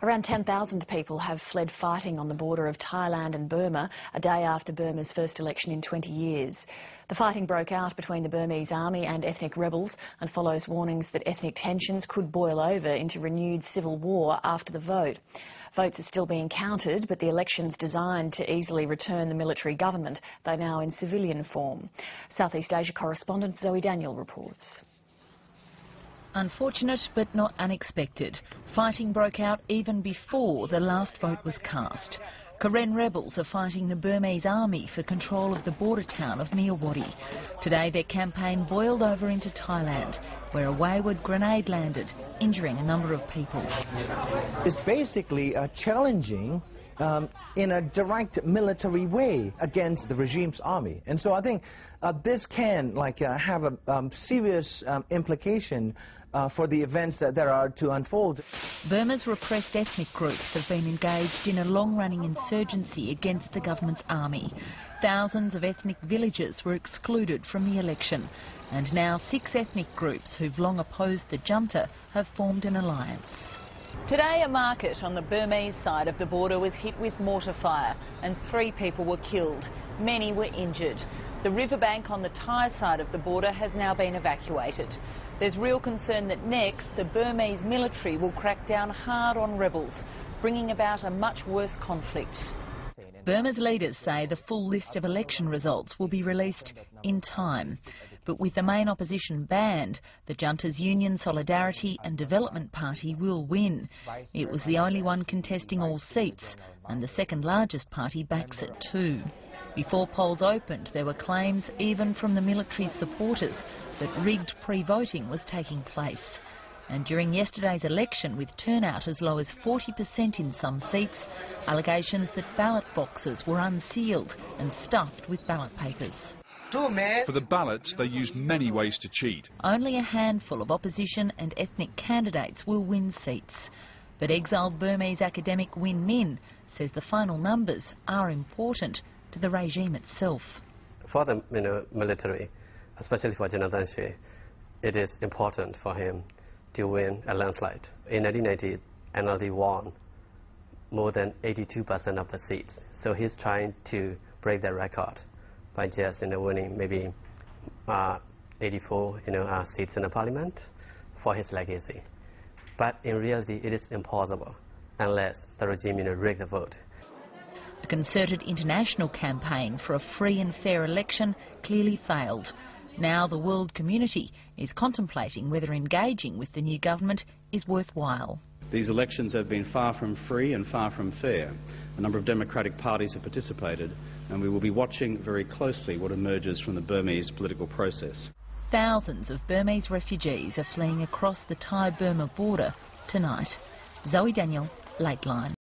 Around 10,000 people have fled fighting on the border of Thailand and Burma, a day after Burma's first election in 20 years. The fighting broke out between the Burmese army and ethnic rebels and follows warnings that ethnic tensions could boil over into renewed civil war after the vote. Votes are still being counted, but the election's designed to easily return the military government, though now in civilian form. Southeast Asia correspondent Zoe Daniel reports. Unfortunate but not unexpected. Fighting broke out even before the last vote was cast. Karen rebels are fighting the Burmese army for control of the border town of Myawaddy. Today their campaign boiled over into Thailand, where a wayward grenade landed, injuring a number of people. It's basically challenging in a direct military way against the regime's army. And so I think this can have a serious implication for the events that are to unfold. Burma's repressed ethnic groups have been engaged in a long-running insurgency against the government's army. Thousands of ethnic villages were excluded from the election, and now 6 ethnic groups who've long opposed the junta have formed an alliance. Today, a market on the Burmese side of the border was hit with mortar fire and 3 people were killed. Many were injured. The riverbank on the Thai side of the border has now been evacuated. There's real concern that next the Burmese military will crack down hard on rebels, bringing about a much worse conflict. Burma's leaders say the full list of election results will be released in time. But with the main opposition banned, the junta's Union Solidarity and Development Party will win. It was the only one contesting all seats, and the second largest party backs it too. Before polls opened, there were claims, even from the military's supporters, that rigged pre-voting was taking place. And during yesterday's election, with turnout as low as 40% in some seats, allegations that ballot boxes were unsealed and stuffed with ballot papers. For the ballots, they used many ways to cheat. Only a handful of opposition and ethnic candidates will win seats. But exiled Burmese academic Win Min says the final numbers are important to the regime itself. For the military, especially for General Than Shwe, it is important for him to win a landslide. In 1990, NLD won more than 82% of the seats. So he's trying to break that record by just winning maybe 84 seats in the parliament for his legacy. But in reality, it is impossible unless the regime rig the vote. A concerted international campaign for a free and fair election clearly failed. Now the world community is contemplating whether engaging with the new government is worthwhile. These elections have been far from free and far from fair. A number of democratic parties have participated, and we will be watching very closely what emerges from the Burmese political process. Thousands of Burmese refugees are fleeing across the Thai-Burma border tonight. Zoe Daniel, Lateline.